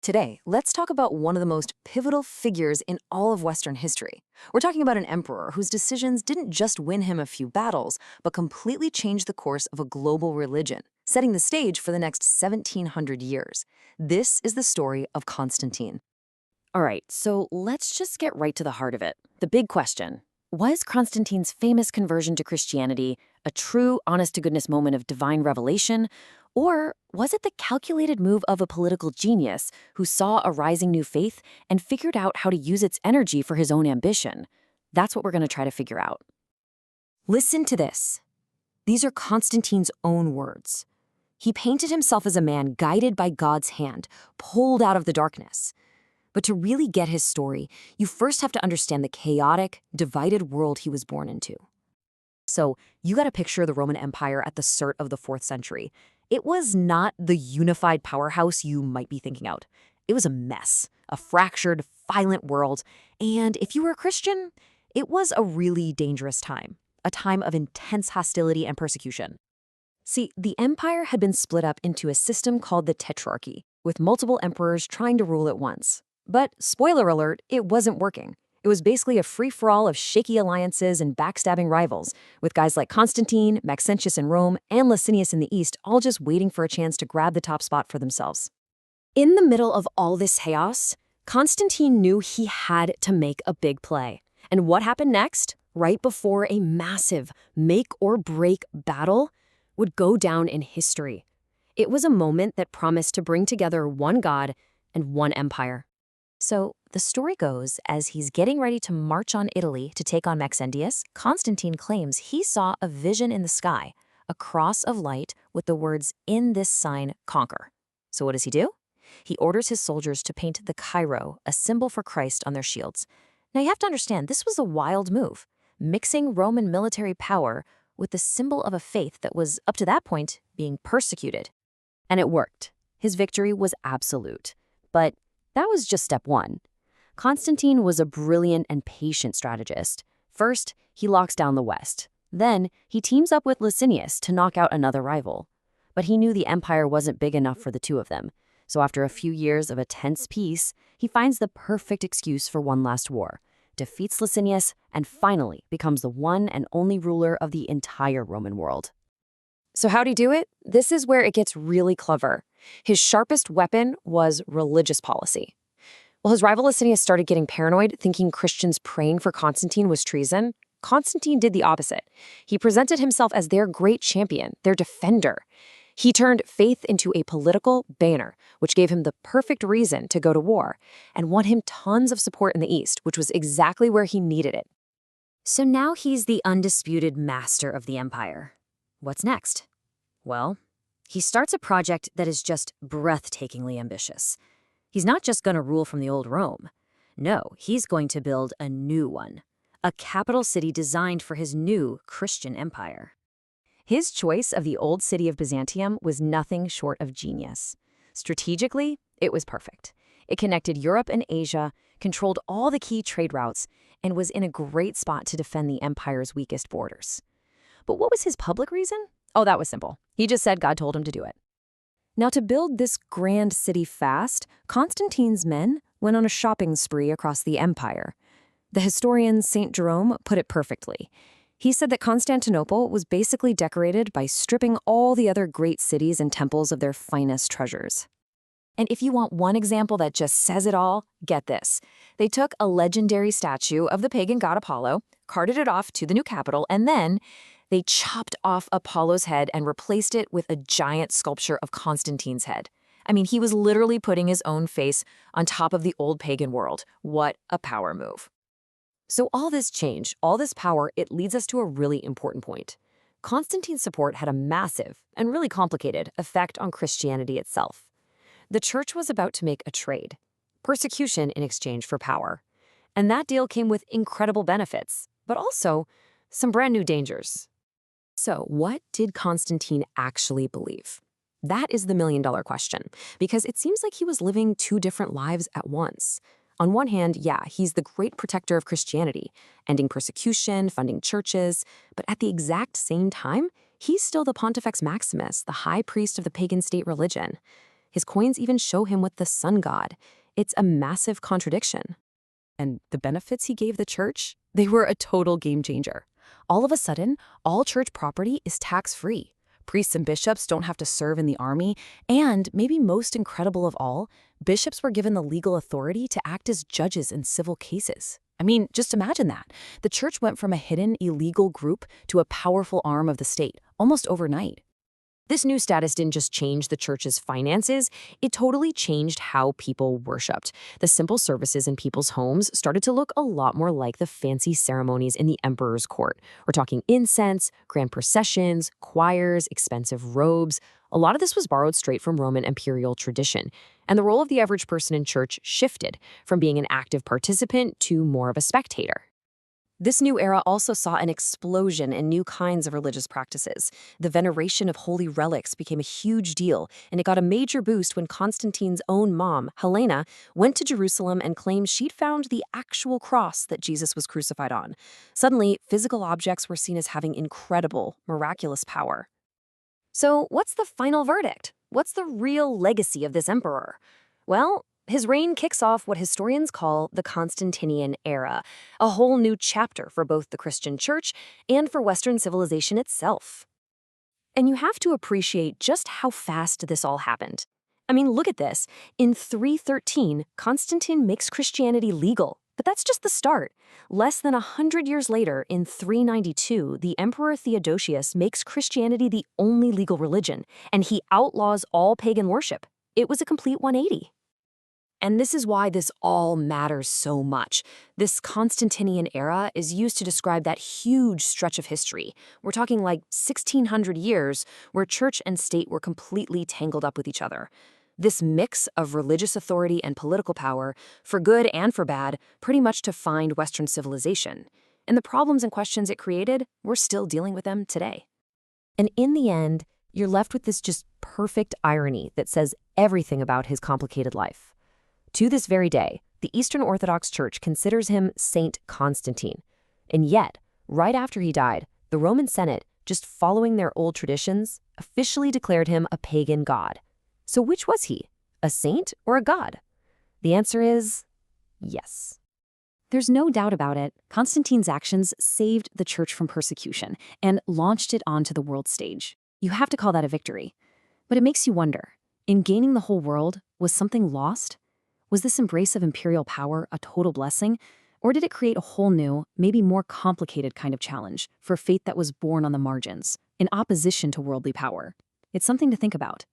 Today, let's talk about one of the most pivotal figures in all of Western history. We're talking about an emperor whose decisions didn't just win him a few battles, but completely changed the course of a global religion, setting the stage for the next 1700 years. This is the story of Constantine. All right, so let's just get right to the heart of it. The big question. Was Constantine's famous conversion to Christianity a true, honest-to-goodness moment of divine revelation? Or was it the calculated move of a political genius who saw a rising new faith and figured out how to use its energy for his own ambition? That's what we're going to try to figure out. Listen to this. These are Constantine's own words. He painted himself as a man guided by God's hand, pulled out of the darkness. But to really get his story, you first have to understand the chaotic, divided world he was born into. So, you got to picture the Roman Empire at the start of the 4th century. It was not the unified powerhouse you might be thinking out. It was a mess, a fractured, violent world, and if you were a Christian, it was a really dangerous time, a time of intense hostility and persecution. See, the empire had been split up into a system called the Tetrarchy, with multiple emperors trying to rule at once. But, spoiler alert, it wasn't working. It was basically a free-for-all of shaky alliances and backstabbing rivals, with guys like Constantine, Maxentius in Rome, and Licinius in the East all just waiting for a chance to grab the top spot for themselves. In the middle of all this chaos, Constantine knew he had to make a big play. And what happened next, right before a massive make-or-break battle, would go down in history. It was a moment that promised to bring together one god and one empire. So, the story goes, as he's getting ready to march on Italy to take on Maxentius, Constantine claims he saw a vision in the sky, a cross of light with the words, "In this sign, conquer." So what does he do? He orders his soldiers to paint the Chi-Rho, a symbol for Christ, on their shields. Now you have to understand, this was a wild move, mixing Roman military power with the symbol of a faith that was, up to that point, being persecuted. And it worked. His victory was absolute. But that was just step one. Constantine was a brilliant and patient strategist. First, he locks down the West. Then, he teams up with Licinius to knock out another rival. But he knew the empire wasn't big enough for the two of them. So after a few years of a tense peace, he finds the perfect excuse for one last war, defeats Licinius, and finally becomes the one and only ruler of the entire Roman world. So how'd he do it? This is where it gets really clever. His sharpest weapon was religious policy. While his rival Licinius started getting paranoid, thinking Christians praying for Constantine was treason, Constantine did the opposite. He presented himself as their great champion, their defender. He turned faith into a political banner, which gave him the perfect reason to go to war, and won him tons of support in the East, which was exactly where he needed it. So now he's the undisputed master of the empire. What's next? Well, he starts a project that is just breathtakingly ambitious. He's not just going to rule from the old Rome. No, he's going to build a new one, a capital city designed for his new Christian empire. His choice of the old city of Byzantium was nothing short of genius. Strategically, it was perfect. It connected Europe and Asia, controlled all the key trade routes, and was in a great spot to defend the empire's weakest borders. But what was his public reason? Oh, that was simple. He just said God told him to do it. Now, to build this grand city fast, Constantine's men went on a shopping spree across the empire. The historian St. Jerome put it perfectly. He said that Constantinople was basically decorated by stripping all the other great cities and temples of their finest treasures. And if you want one example that just says it all, get this. They took a legendary statue of the pagan god Apollo, carted it off to the new capital, and then they chopped off Apollo's head and replaced it with a giant sculpture of Constantine's head. I mean, he was literally putting his own face on top of the old pagan world. What a power move. So all this change, all this power, it leads us to a really important point. Constantine's support had a massive and really complicated effect on Christianity itself. The church was about to make a trade, persecution in exchange for power. And that deal came with incredible benefits, but also some brand new dangers. So what did Constantine actually believe? That is the million-dollar question, because it seems like he was living two different lives at once. On one hand, yeah, he's the great protector of Christianity, ending persecution, funding churches, but at the exact same time, he's still the Pontifex Maximus, the high priest of the pagan state religion. His coins even show him with the sun god. It's a massive contradiction. And the benefits he gave the church? They were a total game changer. All of a sudden, all church property is tax-free. Priests and bishops don't have to serve in the army, and maybe most incredible of all, bishops were given the legal authority to act as judges in civil cases. I mean, just imagine that. The church went from a hidden, illegal group to a powerful arm of the state, almost overnight. This new status didn't just change the church's finances, it totally changed how people worshipped. The simple services in people's homes started to look a lot more like the fancy ceremonies in the emperor's court. We're talking incense, grand processions, choirs, expensive robes. A lot of this was borrowed straight from Roman imperial tradition. And the role of the average person in church shifted from being an active participant to more of a spectator. This new era also saw an explosion in new kinds of religious practices. The veneration of holy relics became a huge deal, and it got a major boost when Constantine's own mom, Helena, went to Jerusalem and claimed she'd found the actual cross that Jesus was crucified on. Suddenly, physical objects were seen as having incredible, miraculous power. So, what's the final verdict? What's the real legacy of this emperor? Well, his reign kicks off what historians call the Constantinian era, a whole new chapter for both the Christian church and for Western civilization itself. And you have to appreciate just how fast this all happened. I mean, look at this. In 313, Constantine makes Christianity legal, but that's just the start. Less than 100 years later, in 392, the Emperor Theodosius makes Christianity the only legal religion, and he outlaws all pagan worship. It was a complete 180. And this is why this all matters so much. This Constantinian era is used to describe that huge stretch of history. We're talking like 1,600 years where church and state were completely tangled up with each other. This mix of religious authority and political power, for good and for bad, pretty much defined Western civilization. And the problems and questions it created, we're still dealing with them today. And in the end, you're left with this just perfect irony that says everything about his complicated life. To this very day, the Eastern Orthodox Church considers him Saint Constantine. And yet, right after he died, the Roman Senate, just following their old traditions, officially declared him a pagan god. So which was he, a saint or a god? The answer is yes. There's no doubt about it, Constantine's actions saved the church from persecution and launched it onto the world stage. You have to call that a victory. But it makes you wonder, in gaining the whole world, was something lost? Was this embrace of imperial power a total blessing, or did it create a whole new, maybe more complicated kind of challenge for faith that was born on the margins, in opposition to worldly power? It's something to think about.